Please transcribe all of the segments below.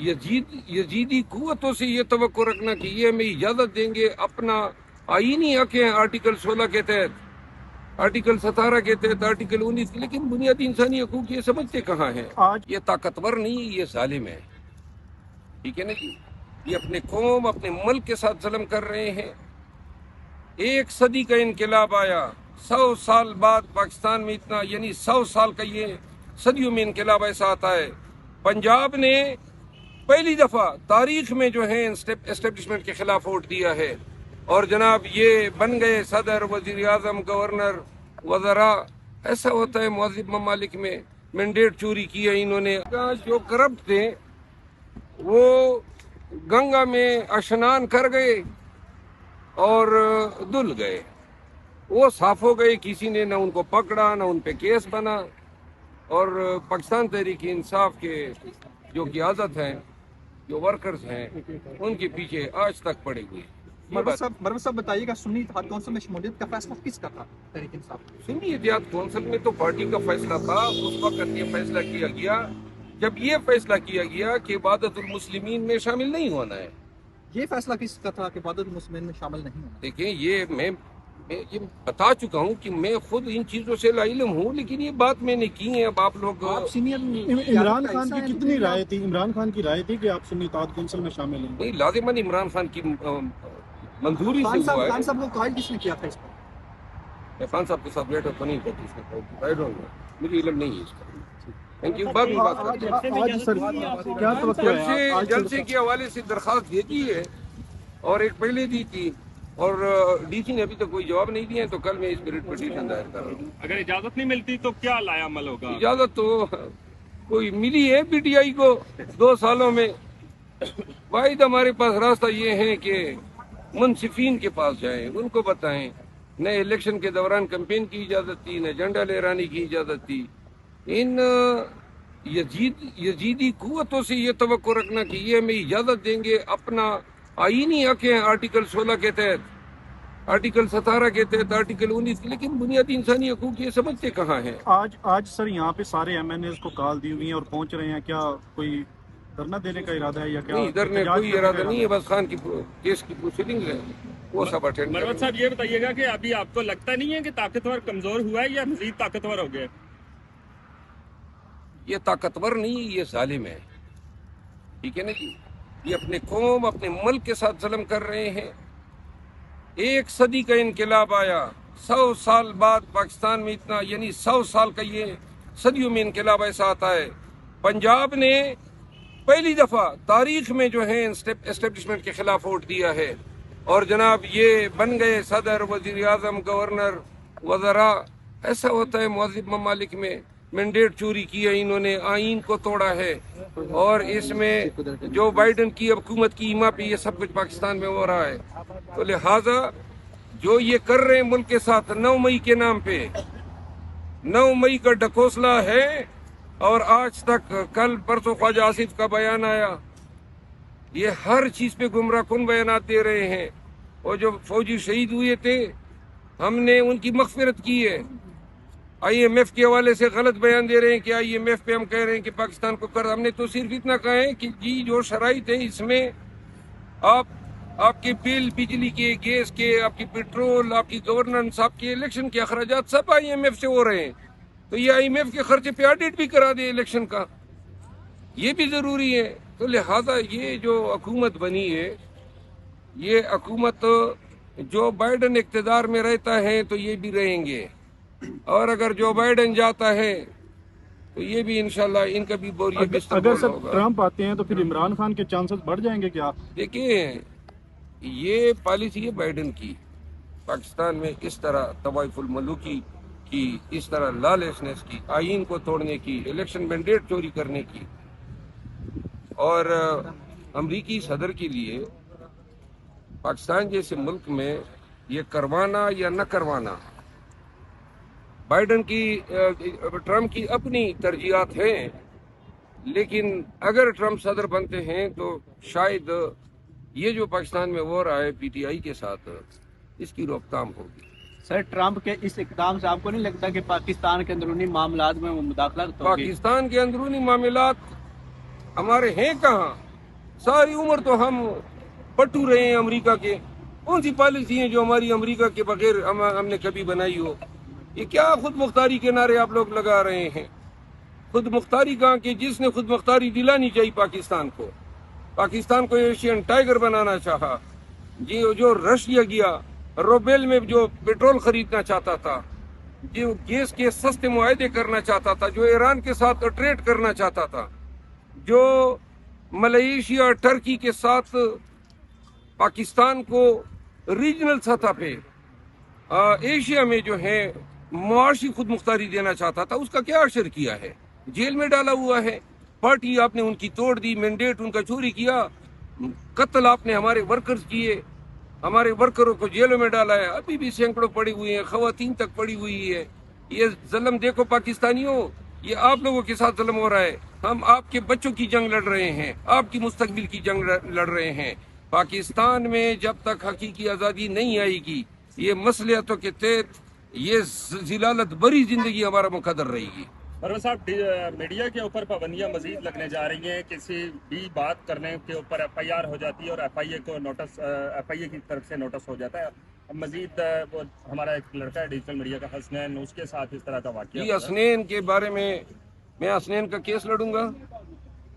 یزیدی قوتوں سے یہ توقع رکھنا کہ یہ ہمیں اجازت دیں گے اپنا آئینی حق ہے آرٹیکل 16 کے تحت، آرٹیکل 17 کے تحت، آرٹیکل 19 کے، لیکن بنیادی انسانی حقوق یہ سمجھتے کہاں ہیں؟ آج یہ طاقتور نہیں، یہ ظالم ہے، ٹھیک ہے نا جی؟ یہ اپنے قوم، اپنے ملک کے ساتھ ظلم کر رہے ہیں۔ ایک صدی کا انقلاب آیا، 100 سال بعد پاکستان میں اتنا، یعنی 100 سال کا یہ صدیوں میں انقلاب ایسا آتا ہے۔ پنجاب نے پہلی دفعہ تاریخ میں جو ہے اسٹیبلشمنٹ کے خلاف ووٹ دیا ہے، اور جناب یہ بن گئے صدر، وزیر اعظم، گورنر، وزراء۔ ایسا ہوتا ہے مہذب ممالک میں۔ مینڈیٹ چوری کیا انہوں نے۔ جو کرپٹ تھے وہ گنگا میں اشنان کر گئے اور دھل گئے، وہ صاف ہو گئے، کسی نے نہ ان کو پکڑا، نہ ان پہ کیس بنا، اور پاکستان تحریک انصاف کے جو قیادت ہیں، جو ورکرز ہیں، ان کے پیچھے آج تک پڑے ہوئے ہیں۔ مروت صاحب بتائیے گا، سنی اتحاد کونسل میں شمولیت کا فیصلہ کس کا تھا تحریک انصاف؟ سنی اتحاد کونسل میں تو پارٹی کا فیصلہ تھا۔ اس وقت یہ فیصلہ کیا گیا جب یہ فیصلہ کیا گیا کہ عبادت المسلمین میں شامل نہیں ہونا ہے۔ یہ فیصلہ کس کا تھا کہ عبادت المسلمین میں شامل نہیں ہونا؟ دیکھیں، یہ میں یہ بتا چکا ہوں کہ میں خود ان چیزوں سے لا علم ہوں، لیکن یہ بات میں نے کی ہے۔ اب آپ لوگ عمران خان کی کتنی رائے تھی؟ عمران خان کی رائے تھی کہ آپ سنی اتحاد کونسل میں شامل ہیں؟ نہیں، لازماً عمران خان کی منظوری سے ہوا ہے۔ خان صاحب کو قائل کس نے کیا تھا اس پر؟ میں خان صاحب کے ساتھ بیٹھا تو نہیں کرتی اس میں، مجھے علم نہیں ہے اس کا۔ تھینک یو، بعد میں بات کرتے ہیں۔ آج سر کیا توقع ہے؟ جلسے کے حوالے سے درخواست بھیجی ہے، اور ایک پہلے دی تھی، اور ڈی سی نے ابھی تک کوئی جواب نہیں دیا ہے، تو کل میں اس پہ پٹیشن دائر کر رہا ہوں۔ اگر اجازت نہیں ملتی تو کیا لایا عمل ہوگا؟ اجازت تو کوئی ملی ہے پی ٹی آئی کو 2 سالوں میں؟ واحد ہمارے پاس راستہ یہ ہے کہ منصفین کے پاس جائیں، ان کو بتائیں۔ نہ الیکشن کے دوران کمپین کی اجازت تھی، نہ جھنڈا لہرانے کی اجازت تھی۔ ان یزیدی قوتوں سے یہ توقع رکھنا کہ یہ ہمیں اجازت دیں گے اپنا آئینی حق ہے آرٹیکل 16 کے تحت، آرٹیکل 17 کے تحت، آرٹیکل 19 کے، لیکن بنیادی انسانی حقوق یہ سمجھتے کہاں ہیں؟ آج سر یہاں پہ سارے ایم این ایز کو کال دی ہوئی ہیں اور پہنچ رہے ہیں، کیا کوئی دھرنا دینے کا ارادہ ہے یا کیا؟ نہیں، ادھر میں کوئی ارادہ نہیں ہے، بس خان کی کیس کی پروسیڈنگ ہے، وہ سب اٹینڈ کریں۔ مروت صاحب یہ بتائیے گا کہ ابھی آپ کو لگتا نہیں ہے کہ طاقتور کمزور ہوا ہے یا مزید طاقتور ہو گیا؟ یہ طاقتور نہیں، یہ ظالم ہے، ٹھیک ہے نا جی؟ یہ اپنے قوم، اپنے ملک کے ساتھ ظلم کر رہے ہیں۔ ایک صدی کا انقلاب آیا، 100 سال بعد پاکستان میں اتنا، یعنی 100 سال کا یہ صدیوں میں انقلاب ایسا آتا ہے۔ پنجاب نے پہلی دفعہ تاریخ میں جو ہے اسٹیبلشمنٹ کے خلاف ووٹ دیا ہے، اور جناب یہ بن گئے صدر، وزیر اعظم، گورنر، وزراء۔ ایسا ہوتا ہے مہذب ممالک میں۔ مینڈیٹ چوری کیا انہوں نے، آئین کو توڑا ہے، اور اس میں جو بائیڈن کی حکومت کی ایما پہ یہ سب کچھ پاکستان میں ہو رہا ہے۔ تو لہٰذا جو یہ کر رہے ہیں ملک کے ساتھ 9 مئی کے نام پہ، 9 مئی کا ڈھکوسلا ہے، اور آج تک کل پرسوں خواجہ آصف کا بیان آیا، یہ ہر چیز پہ گمراہ کن بیانات دے رہے ہیں۔ اور جو فوجی شہید ہوئے تھے، ہم نے ان کی مغفرت کی ہے۔ آئی ایم ایف کے حوالے سے غلط بیان دے رہے ہیں کہ آئی ایم ایف پہ ہم کہہ رہے ہیں کہ پاکستان کو کر، ہم نے تو صرف اتنا کہا ہے کہ جی جو شرائط ہے اس میں آپ کے بل، بجلی کے، گیس کے، آپ کی پیٹرول، آپ کی گورننس، آپ کے الیکشن کے اخراجات سب آئی ایم ایف سے ہو رہے ہیں، تو یہ آئی ایم ایف کے خرچے پہ آڈٹ بھی کرا دے الیکشن کا، یہ بھی ضروری ہے۔ تو لہٰذا یہ جو حکومت بنی ہے، یہ حکومت جو بائیڈن اقتدار میں رہتا ہے تو یہ بھی رہیں گے، اور اگر جو بائیڈن جاتا ہے تو یہ بھی انشاءاللہ ان کا بھی بوریہ بستر اگر بولنا سر ہوگا۔ ٹرمپ آتے ہیں تو پھر عمران خان کے چانسز بڑھ جائیں گے کیا؟ دیکھیں، یہ پالیسی ہے بائیڈن کی، پاکستان میں اس طرح طوائف الملوکی کی، اس طرح لا لیسنس کی، آئین کو توڑنے کی، الیکشن مینڈیٹ چوری کرنے کی، اور امریکی صدر کے لیے پاکستان جیسے ملک میں یہ کروانا یا نہ کروانا، بائیڈن کی، ٹرمپ کی اپنی ترجیحات ہیں، لیکن اگر ٹرمپ صدر بنتے ہیں تو شاید یہ جو پاکستان میں ہو رہا ہے پی ٹی آئی کے ساتھ، اس کی روک تھام ہوگی۔ سر ٹرمپ کے اس اقدام سے آپ کو نہیں لگتا کہ پاکستان کے اندرونی معاملات میں وہ مداخلت ہوگی؟ پاکستان کے اندرونی معاملات ہمارے ہیں کہاں؟ ساری عمر تو ہم پٹو رہے ہیں امریکہ کے. کون سی پالیسی ہیں جو ہماری امریکہ کے بغیر ہم نے کبھی بنائی ہو؟ یہ کیا خود مختاری کے نعرے آپ لوگ لگا رہے ہیں؟ خود مختاری کہاں کہ جس نے خود مختاری دلانی چاہیے پاکستان کو ایشین ٹائیگر بنانا چاہا، جو رشیا گیا روبیل میں جو پیٹرول خریدنا چاہتا تھا، جو گیس کے سستے معاہدے کرنا چاہتا تھا، جو ایران کے ساتھ ٹریڈ کرنا چاہتا تھا، جو ملائیشیا ٹرکی کے ساتھ پاکستان کو ریجنل سطح پہ ایشیا میں جو ہے معاشی خود مختاری دینا چاہتا تھا، اس کا کیا اشر کیا ہے؟ جیل میں ڈالا ہوا ہے. پارٹی آپ نے ان کی توڑ دی، مینڈیٹ ان کا چوری کیا، قتل آپ نے ہمارے ورکرز کیے، ہمارے ورکروں کو جیلوں میں ڈالا ہے. ابھی بھی سینکڑوں پڑی ہوئی ہیں، خواتین تک پڑی ہوئی ہے. یہ ظلم دیکھو پاکستانیوں، یہ آپ لوگوں کے ساتھ ظلم ہو رہا ہے. ہم آپ کے بچوں کی جنگ لڑ رہے ہیں، آپ کی مستقبل کی جنگ لڑ رہے ہیں. پاکستان میں جب تک حقیقی آزادی نہیں آئے گی، یہ مصلحتوں کے تحت یہ ذلالت بری زندگی ہمارا مقدر رہے گی. پرویز صاحب، میڈیا کے اوپر پابندیاں مزید لگنے جا رہی ہیں. کسی بھی بات کرنے کے اوپر ایف آئی آر ہو جاتی ہے اور ایف آئی اے کو نوٹس، ایف آئی اے کی طرف سے نوٹس ہو جاتا ہے. مزید وہ ہمارا ایک لڑکا ہے ڈیجیٹل میڈیا کا حسنین، اس کے ساتھ اس طرح کا واقعہ یہ حسنین کے بارے میں حسنین کا کیس لڑوں گا.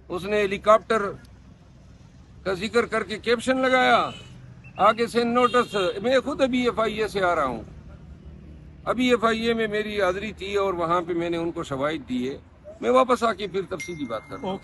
اس نے ہیلی کاپٹر کا ذکر کر کے کیپشن لگایا، آگے سے نوٹس. میں خود ابھی ایف آئی اے سے آ رہا ہوں، ابھی ایف آئی اے میں میری حاضری تھی اور وہاں پہ میں نے ان کو شواہد دیے. میں واپس آ کے پھر تفصیلی بات کرتا ہوں.